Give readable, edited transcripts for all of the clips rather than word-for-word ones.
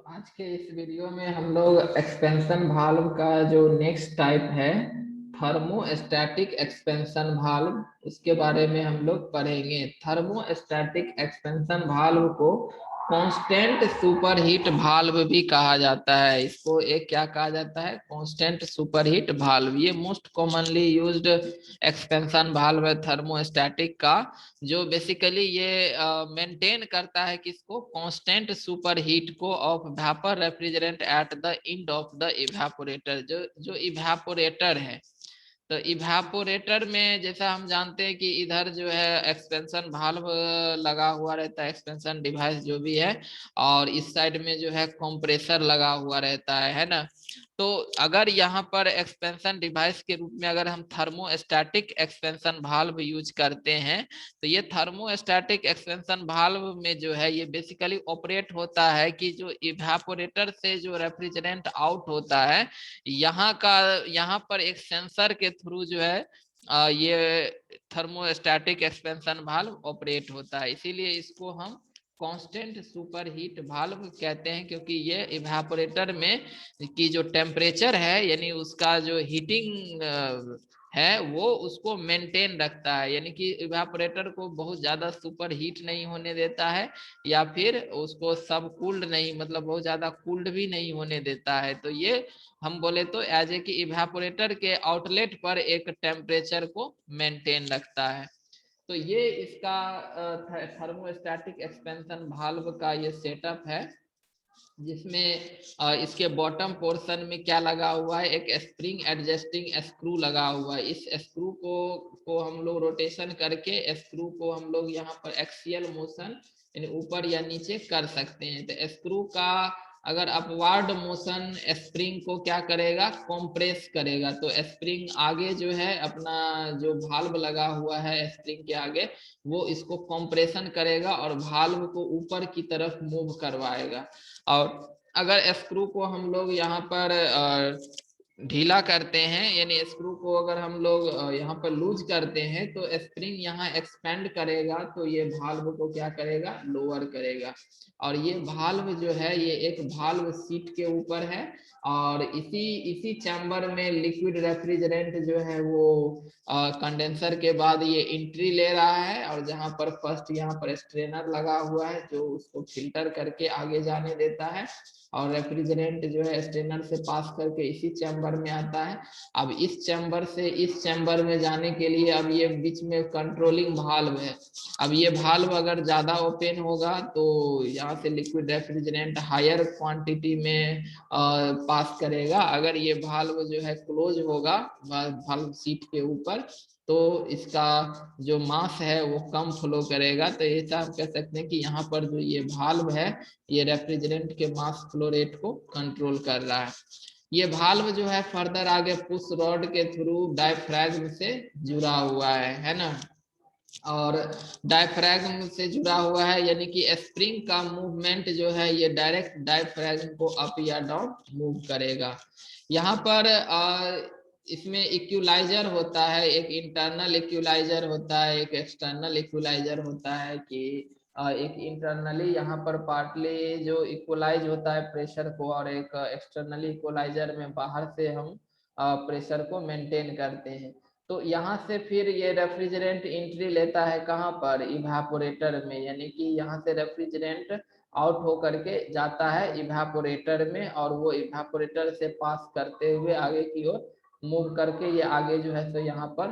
आज के इस वीडियो में हम लोग एक्सपेंशन वाल्व का जो नेक्स्ट टाइप है थर्मोस्टैटिक एक्सपेंशन वाल्व, उसके बारे में हम लोग पढ़ेंगे। थर्मोस्टैटिक एक्सपेंशन वाल्व को कांस्टेंट सुपरहीट वाल्व भी कहा जाता है। इसको एक क्या कहा जाता है? Constant superheat valve. ये most commonly used expansion valve है थर्मोस्टैटिक का, जो बेसिकली ये मेंटेन करता है किसको? कांस्टेंट सुपर हीट को of vapour refrigerant at the end of the evaporator. जो इवेपोरेटर है, तो इवेपोरेटर में जैसा हम जानते हैं कि इधर जो है एक्सपेंशन वाल्व लगा हुआ रहता है, एक्सपेंशन डिवाइस जो भी है, और इस साइड में जो है कंप्रेसर लगा हुआ रहता है ना। तो अगर यहाँ पर एक्सपेंशन डिवाइस के रूप में अगर हम थर्मोस्टैटिक एक्सपेंशन वाल्व यूज करते हैं, तो ये थर्मोस्टैटिक एक्सपेंशन वाल्व में जो है ये बेसिकली ऑपरेट होता है कि जो इवेपोरेटर से जो रेफ्रिजरेंट आउट होता है, यहाँ पर एक सेंसर के थ्रू जो है ये थर्मोस्टैटिक एक्सपेंशन वाल्व ऑपरेट होता है। इसीलिए इसको हम कांस्टेंट सुपर हीट वाल्व कहते हैं, क्योंकि ये इवेपोरेटर में की जो टेम्परेचर है, यानी उसका जो हीटिंग है, वो उसको मेंटेन रखता है, यानी कि इवेपोरेटर को बहुत ज्यादा सुपर हीट नहीं होने देता है, या फिर उसको सब कूल्ड नहीं, मतलब बहुत ज्यादा कूल्ड भी नहीं होने देता है। तो ये हम बोले तो एज ए कि इवेपोरेटर के आउटलेट पर एक टेम्परेचर को मेंटेन रखता है। तो ये इसका थर्मोस्टैटिक एक्सपेंशन वाल्व का ये सेटअप है, जिसमें इसके बॉटम पोर्शन में क्या लगा हुआ है? एक स्प्रिंग एडजस्टिंग स्क्रू लगा हुआ है। इस स्क्रू को हम लोग रोटेशन करके स्क्रू को हम लोग यहाँ पर एक्सियल मोशन यानी ऊपर या नीचे कर सकते हैं। तो स्क्रू का अगर अपवार्ड मोशन स्प्रिंग को क्या करेगा? कंप्रेस करेगा। तो स्प्रिंग आगे जो है अपना जो भाल्व लगा हुआ है स्प्रिंग के आगे, वो इसको कंप्रेशन करेगा और भाल्व को ऊपर की तरफ मूव करवाएगा। और अगर स्क्रू को हम लोग यहाँ पर ढीला करते हैं, यानी स्क्रू को अगर हम लोग यहाँ पर लूज करते हैं, तो स्प्रिंग यहाँ एक्सपेंड करेगा, तो ये भाल्व को क्या करेगा? लोअर करेगा। और ये भाल्व जो है ये एक भाल्व सीट के ऊपर है, और इसी इसी चैम्बर में लिक्विड रेफ्रिजरेंट जो है वो कंडेंसर के बाद ये एंट्री ले रहा है, और जहाँ पर फर्स्ट यहाँ पर स्ट्रेनर लगा हुआ है जो उसको फिल्टर करके आगे जाने देता है, और रेफ्रिजरेंट जो है स्ट्रेनर से पास करके इसी चैम्बर में आता है। अब इस चैम्बर से इस चैम्बर में जाने के लिए अब ये बीच में कंट्रोलिंग भाल्व है। अब ये भाल्व अगर ज्यादा ओपन होगा तो यहाँ से लिक्विड रेफ्रिजरेंट हायर क्वांटिटी में पास करेगा। अगर ये भाल्व जो है क्लोज होगा भाल्व सीट के ऊपर, तो इसका जो मास है वो कम फ्लो करेगा। तो ऐसा हम कह सकते हैं कि यहाँ पर जो ये भाल्व है ये रेफ्रिजरेंट के मास फ्लो रेट को कंट्रोल कर रहा है। ये भाल्व जो है फर्दर आगे पुश रॉड के थ्रू डायफ्रैगम से जुड़ा हुआ है ना। और डायफ्रैगम से जुड़ा हुआ है, यानी कि स्प्रिंग का मूवमेंट जो है ये डायरेक्ट डायफ्रैगम को अप या डाउन मूव करेगा। यहाँ पर इसमें इक्विलाइजर होता है, एक इंटरनल इक्विलाइजर होता है, एक एक्सटर्नल इक्विलाइजर होता है। कि एक इंटरनली यहाँ पर पार्टली जो इक्वलाइज होता है प्रेशर को, और एक एक्सटर्नली इक्वलाइजर में बाहर से हम प्रेशर को मेंटेन करते हैं। तो यहाँ से फिर ये रेफ्रिजरेंट एंट्री लेता है कहाँ पर? इवेपोरेटर में, यानी कि यहाँ से रेफ्रिजरेंट आउट होकर के जाता है इवेपोरेटर में, और वो इवेपोरेटर से पास करते हुए आगे की ओर मूव करके ये आगे जो है तो यहाँ पर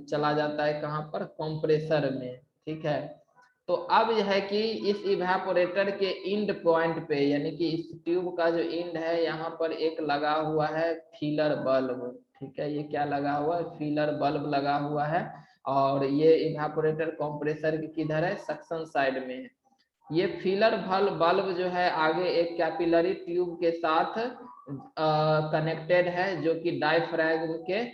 चला जाता है कहाँ पर? कंप्रेसर में। ठीक है। तो अब यह है कि इस इवेपोरेटर के इंड पॉइंट पे, यानी कि इस ट्यूब का जो इंड है यहाँ पर एक लगा हुआ है फीलर बल्ब। ठीक है, ये क्या लगा हुआ है? फीलर बल्ब लगा हुआ है। और ये इवेपोरेटर कंप्रेसर की किधर है? सक्शन साइड में है। ये फीलर बल्ब जो है आगे एक कैपिलरी ट्यूब के साथ कनेक्टेड है, जो कि डायफ्रैगम के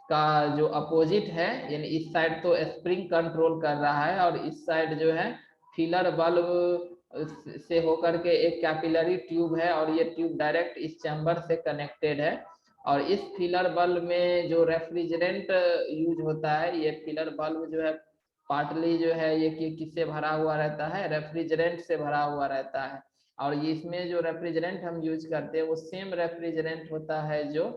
का जो अपोजिट है, यानी इस साइड तो स्प्रिंग कंट्रोल कर रहा है, और इस साइड जो है फीलर बल्ब से होकर के एक कैपिलरी ट्यूब है, और ये ट्यूब डायरेक्ट इस चैम्बर से कनेक्टेड है। और इस फीलर बल्ब में जो रेफ्रिजरेंट यूज होता है, ये फीलर बल्ब जो है पार्टली जो है ये कि किससे भरा हुआ रहता है? रेफ्रिजरेंट से भरा हुआ रहता है। और ये इसमें जो रेफ्रिजरेंट हम यूज करते हैं वो सेम रेफ्रिजरेंट होता है जो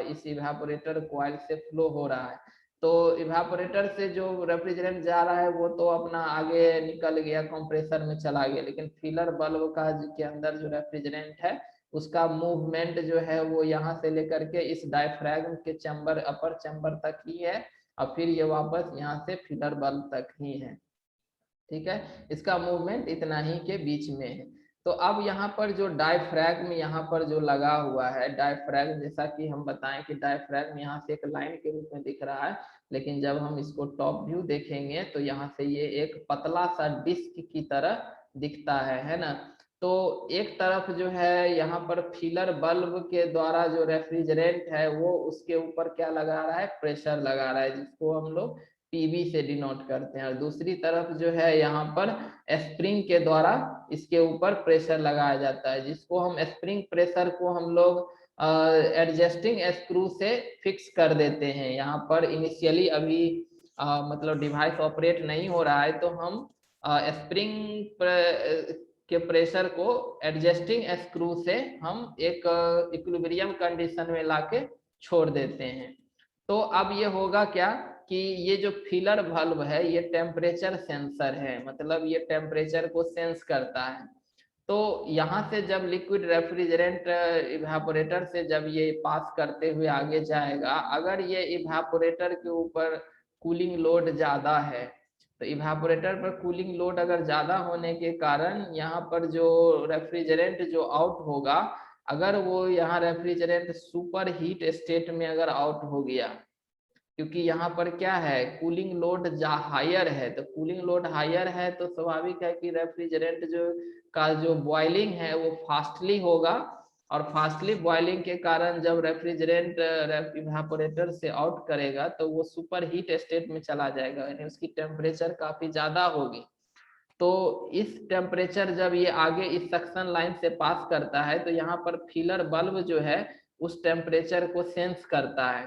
इस इवेपोरेटर कॉइल से फ्लो हो रहा है। तो इवेपोरेटर से जो रेफ्रिजरेंट जा रहा है वो तो अपना आगे निकल गया, कंप्रेसर में चला गया, लेकिन फिलर बल्ब का के अंदर जो रेफ्रिजरेंट है उसका मूवमेंट जो है वो यहाँ से लेकर के इस डायफ्रैगम के चैम्बर, अपर चैम्बर तक ही है, और फिर ये वापस यहाँ से फिलर बल्ब तक ही है। ठीक है, इसका मूवमेंट इतना ही के बीच में है। तो अब यहाँ पर जो डायफ्रैगम यहाँ पर जो लगा हुआ है, डायफ्रैगम जैसा कि हम बताएं कि डायफ्रैगम यहाँ से एक लाइन के रूप में दिख रहा है, लेकिन जब हम इसको टॉप व्यू देखेंगे तो यहाँ से ये एक पतला सा डिस्क की तरह दिखता है ना। तो एक तरफ जो है यहाँ पर फिलर बल्ब के द्वारा जो रेफ्रिजरेंट है वो उसके ऊपर क्या लगा रहा है, प्रेशर लगा रहा है, जिसको हम लोग पीवी से डिनोट करते हैं। और दूसरी तरफ जो है यहाँ पर स्प्रिंग के द्वारा इसके ऊपर प्रेशर लगाया जाता है, जिसको हम स्प्रिंग प्रेशर को हम लोग एडजस्टिंग स्क्रू से फिक्स कर देते हैं। यहाँ पर इनिशियली अभी मतलब डिवाइस ऑपरेट नहीं हो रहा है तो हम स्प्रिंग के प्रेशर को एडजस्टिंग स्क्रू से हम एक इक्विलिब्रियम कंडीशन में लाके छोड़ देते हैं। तो अब ये होगा क्या कि ये जो फिलर बल्ब है ये टेम्परेचर सेंसर है, मतलब ये टेम्परेचर को सेंस करता है। तो यहाँ से जब लिक्विड रेफ्रिजरेंट इवेपोरेटर से जब ये पास करते हुए आगे जाएगा, अगर ये इवेपोरेटर के ऊपर कूलिंग लोड ज्यादा है तो इवेपोरेटर पर कूलिंग लोड अगर ज्यादा होने के कारण यहाँ पर जो रेफ्रिजरेंट जो आउट होगा, अगर वो यहाँ रेफ्रिजरेंट सुपर हीट स्टेट में अगर आउट हो गया, क्योंकि यहाँ पर क्या है कूलिंग लोड हायर है, तो कूलिंग लोड हायर है तो स्वाभाविक है कि रेफ्रिजरेंट जो का जो बॉइलिंग है वो फास्टली होगा, और फास्टली बॉइलिंग के कारण जब रेफ्रिजरेंट इवेपोरेटर से आउट करेगा तो वो सुपर हीट स्टेट में चला जाएगा, यानी उसकी टेम्परेचर काफी ज्यादा होगी। तो इस टेम्परेचर जब ये आगे इस सक्शन लाइन से पास करता है तो यहाँ पर फिलर बल्ब जो है उस टेम्परेचर को सेंस करता है।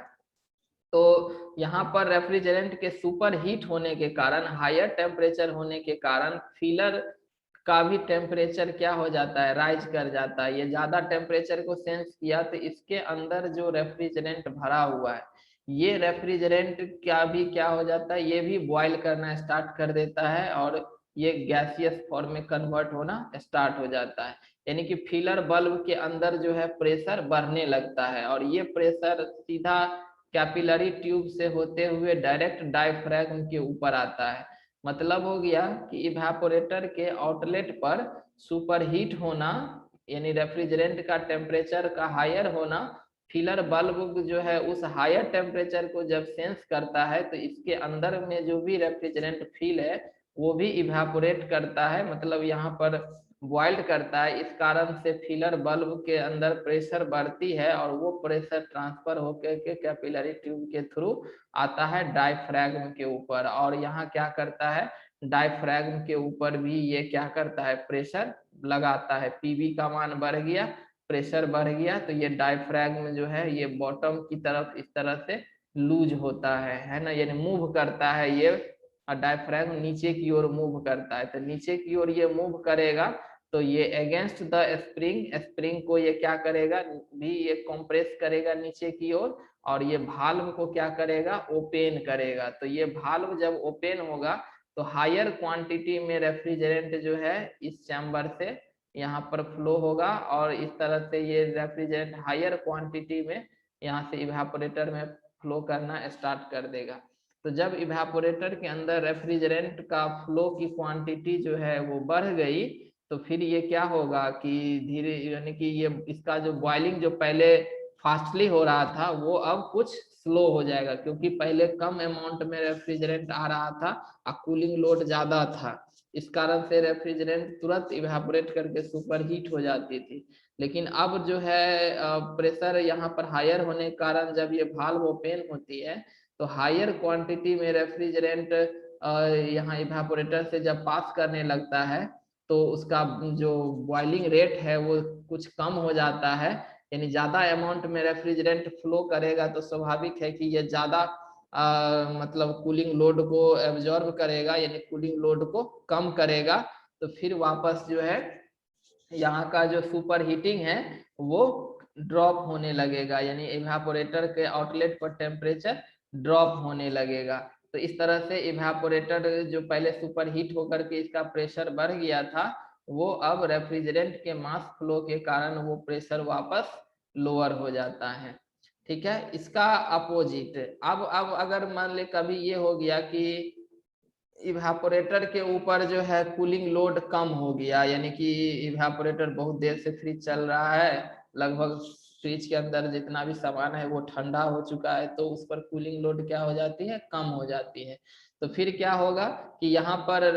तो यहाँ पर रेफ्रिजरेंट के सुपर हीट होने के कारण, हायर टेम्परेचर होने के कारण फिलर का भी टेम्परेचर क्या हो जाता है, राइज कर जाता है। ये ज्यादा टेम्परेचर को सेंस किया तो इसके अंदर जो रेफ्रिजरेंट भरा हुआ है ये रेफ्रिजरेंट का भी क्या हो जाता है, ये भी बॉयल करना स्टार्ट कर देता है और ये गैसियस फॉर्म में कन्वर्ट होना स्टार्ट हो जाता है। यानी कि फिलर बल्ब के अंदर जो है प्रेशर बढ़ने लगता है, और ये प्रेशर सीधा कैपिलरी ट्यूब से होते हुए डायरेक्ट डायफ्रैगम के ऊपर आता है। मतलब हो गया कि इवेपोरेटर के आउटलेट पर सुपरहीट होना, यानी रेफ्रिजरेंट का टेम्परेचर का हायर होना, फिलर बल्ब जो है उस हायर टेम्परेचर को जब सेंस करता है तो इसके अंदर में जो भी रेफ्रिजरेंट फील है वो भी इवेपोरेट करता है, मतलब यहाँ पर बॉइल्ड करता है। इस कारण से फिलर बल्ब के अंदर प्रेशर बढ़ती है और वो प्रेशर ट्रांसफर होकर के कैपिलरी ट्यूब के थ्रू आता है डायफ्रैगम के ऊपर, और यहाँ क्या करता है डायफ्रैगम के ऊपर भी ये क्या करता है प्रेशर लगाता है। पीवी का मान बढ़ गया, प्रेशर बढ़ गया, तो ये डायफ्रैगम जो है ये बॉटम की तरफ इस तरह से लूज होता है ना, यानी मूव करता है ये, और डायफ्रैगम नीचे की ओर मूव करता है। तो नीचे की ओर ये मूव करेगा तो ये अगेंस्ट द स्प्रिंग, स्प्रिंग को ये क्या करेगा भी ये कंप्रेस करेगा नीचे की ओर, और ये भाल्व को क्या करेगा ओपन करेगा। तो ये भाल्व जब ओपन होगा तो हायर क्वांटिटी में रेफ्रिजरेंट जो है इस चैम्बर से यहाँ पर फ्लो होगा, और इस तरह से ये रेफ्रिजरेंट हायर क्वांटिटी में यहाँ से इवेपोरेटर में फ्लो करना स्टार्ट कर देगा। तो जब इवेपोरेटर के अंदर रेफ्रिजरेंट का फ्लो की क्वांटिटी जो है वो बढ़ गई तो फिर ये क्या होगा कि धीरे, यानी कि ये इसका जो बॉइलिंग जो पहले फास्टली हो रहा था वो अब कुछ स्लो हो जाएगा, क्योंकि पहले कम अमाउंट में रेफ्रिजरेंट आ रहा था और कूलिंग लोड ज्यादा था, इस कारण से रेफ्रिजरेंट तुरंत इवेपोरेट करके सुपर हीट हो जाती थी। लेकिन अब जो है प्रेशर यहाँ पर हायर होने के कारण जब ये भाल्व ओपन होती है तो हायर क्वांटिटी में रेफ्रिजरेंट यहाँ इवेपोरेटर से जब पास करने लगता है तो उसका जो बॉइलिंग रेट है वो कुछ कम हो जाता है, यानी ज्यादा अमाउंट में रेफ्रिजरेंट फ्लो करेगा तो स्वाभाविक है कि ये ज्यादा मतलब कूलिंग लोड को एब्जॉर्ब करेगा, यानी कूलिंग लोड को कम करेगा। तो फिर वापस जो है यहाँ का जो सुपर हीटिंग है वो ड्रॉप होने लगेगा, यानी इवेपोरेटर के आउटलेट पर टेम्परेचर ड्रॉप होने लगेगा। तो इस तरह से इवेपोरेटर जो पहले सुपर हीट होकर के इसका प्रेशर बढ़ गया था, वो अब रेफ्रिजरेंट के मास फ्लो के कारण वो प्रेशर वापस लोअर हो जाता है। ठीक है, इसका अपोजिट अब अगर मान ले कभी ये हो गया कि इवेपोरेटर के ऊपर जो है कूलिंग लोड कम हो गया, यानी कि इवेपोरेटर बहुत देर से फ्रिज चल रहा है, लगभग फ्रिज के अंदर जितना भी सामान है वो ठंडा हो चुका है, तो उस पर कूलिंग लोड क्या हो जाती है, कम हो जाती है। तो फिर क्या होगा कि यहाँ पर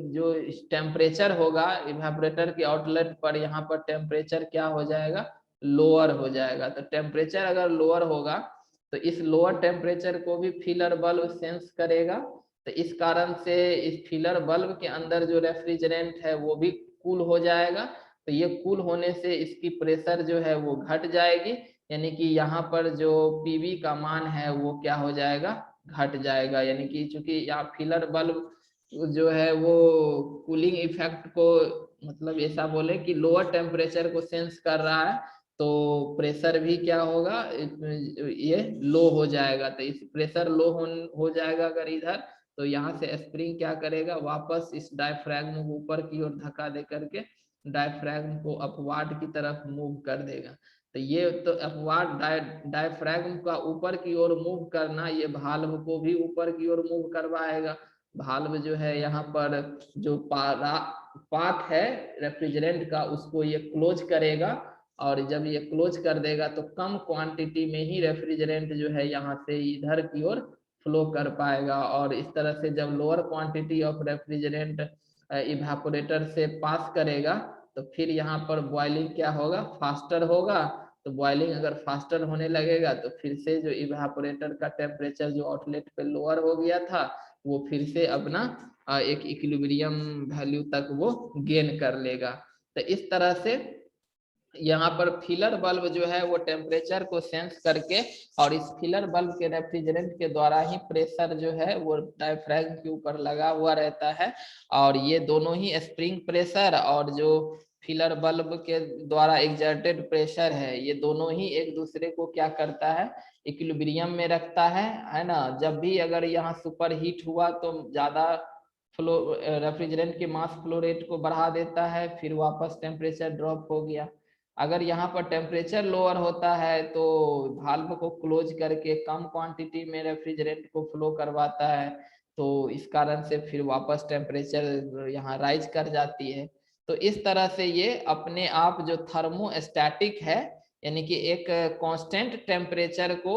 जो टेम्परेचर होगा इवेपोरेटर के आउटलेट पर, यहाँ पर टेम्परेचर क्या हो जाएगा, लोअर हो जाएगा। तो टेम्परेचर अगर लोअर होगा तो इस लोअर टेम्परेचर को भी फिलर बल्ब सेंस करेगा। तो इस कारण से इस फिलर बल्ब के अंदर जो रेफ्रिजरेंट है वो भी कूल हो जाएगा। तो ये कूल होने से इसकी प्रेशर जो है वो घट जाएगी, यानी कि यहाँ पर जो पीवी का मान है वो क्या हो जाएगा, घट जाएगा। यानी कि चूंकि यहाँ फिलर बल्ब जो है वो कूलिंग इफेक्ट को, मतलब ऐसा बोले कि लोअर टेम्परेचर को सेंस कर रहा है, तो प्रेशर भी क्या होगा, ये लो हो जाएगा। तो इस प्रेशर लो हो जाएगा अगर इधर, तो यहाँ से स्प्रिंग क्या करेगा, वापस इस डायफ्रैगम को ऊपर की ओर धक्का दे करके डायफ्रैगम को अपवार्ड की तरफ मूव कर देगा। तो ये तो अपवार्ड डायफ्रैगम का ऊपर की ओर मूव करना, ये भाल्व को भी ऊपर की ओर मूव करवाएगा। भाल्व जो है यहाँ पर जो पार्ट है रेफ्रिजरेंट का, उसको ये क्लोज करेगा, और जब ये क्लोज कर देगा तो कम क्वांटिटी में ही रेफ्रिजरेंट जो है यहाँ से इधर की ओर फ्लो कर पाएगा। और इस तरह से जब lower quantity of refrigerant evaporator से पास करेगा, तो फिर यहाँ पर बॉइलिंग क्या होगा, फास्टर होगा। तो बॉइलिंग अगर फास्टर होने लगेगा तो फिर से जो इवेपोरेटर का टेम्परेचर जो आउटलेट पे लोअर हो गया था, वो फिर से अपना एक इक्विलिब्रियम वैल्यू तक वो गेन कर लेगा। तो इस तरह से यहाँ पर फिलर बल्ब जो है वो टेम्परेचर को सेंस करके, और इस फिलर बल्ब के रेफ्रिजरेंट के द्वारा ही प्रेशर जो है वो डायफ्रैगम के ऊपर लगा हुआ रहता है। और ये दोनों ही स्प्रिंग प्रेशर और जो फिलर बल्ब के द्वारा एग्जर्टेड प्रेशर है, ये दोनों ही एक दूसरे को क्या करता है, इक्विलिब्रियम में रखता है ना। जब भी अगर यहाँ सुपर हीट हुआ तो ज्यादा फ्लो रेफ्रिजरेंट के मास फ्लो रेट को बढ़ा देता है, फिर वापस टेम्परेचर ड्रॉप हो गया। अगर यहाँ पर टेम्परेचर लोअर होता है तो वाल्व को क्लोज करके कम क्वांटिटी में रेफ्रिजरेंट को फ्लो करवाता है, तो इस कारण से फिर वापस टेम्परेचर यहाँ राइज कर जाती है। तो इस तरह से ये अपने आप जो थर्मोस्टैटिक है, यानी कि एक कांस्टेंट टेम्परेचर को,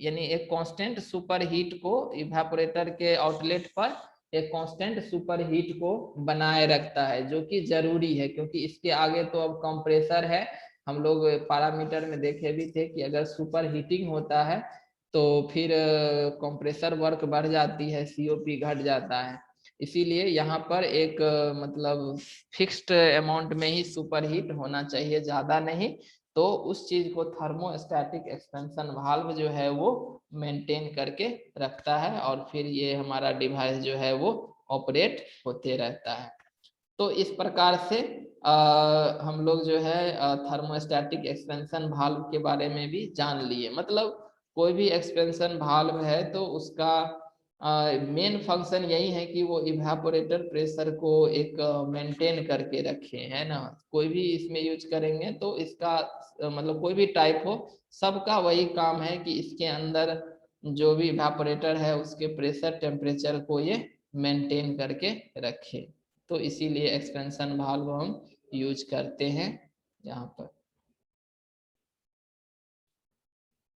यानी एक कांस्टेंट सुपर हीट को इवेपोरेटर के आउटलेट पर एक कांस्टेंट सुपर हीट को बनाए रखता है, जो कि जरूरी है, क्योंकि इसके आगे तो अब कंप्रेसर है। हम लोग पैरामीटर में देखे भी थे कि अगर सुपर हीटिंग होता है तो फिर कंप्रेसर वर्क बढ़ जाती है, सीओपी घट जाता है। इसीलिए यहाँ पर एक मतलब फिक्स्ड अमाउंट में ही सुपर हीट होना चाहिए, ज्यादा नहीं। तो उस चीज को थर्मोस्टैटिक एक्सपेंशन वाल्व जो है वो मेंटेन करके रखता है, और फिर ये हमारा डिवाइस जो है वो ऑपरेट होते रहता है। तो इस प्रकार से हम लोग जो है थर्मोस्टैटिक एक्सपेंशन वाल्व के बारे में भी जान लिए। मतलब कोई भी एक्सपेंशन वाल्व है तो उसका मेन फंक्शन यही है कि वो इवेपोरेटर प्रेशर को एक मेंटेन करके रखे, है ना। कोई भी इसमें यूज करेंगे तो इसका मतलब कोई भी टाइप हो, सबका वही काम है कि इसके अंदर जो भी इवेपोरेटर है उसके प्रेशर टेम्परेचर को ये मेंटेन करके रखे। तो इसीलिए एक्सपेंशन वाल्व हम यूज करते हैं यहाँ पर।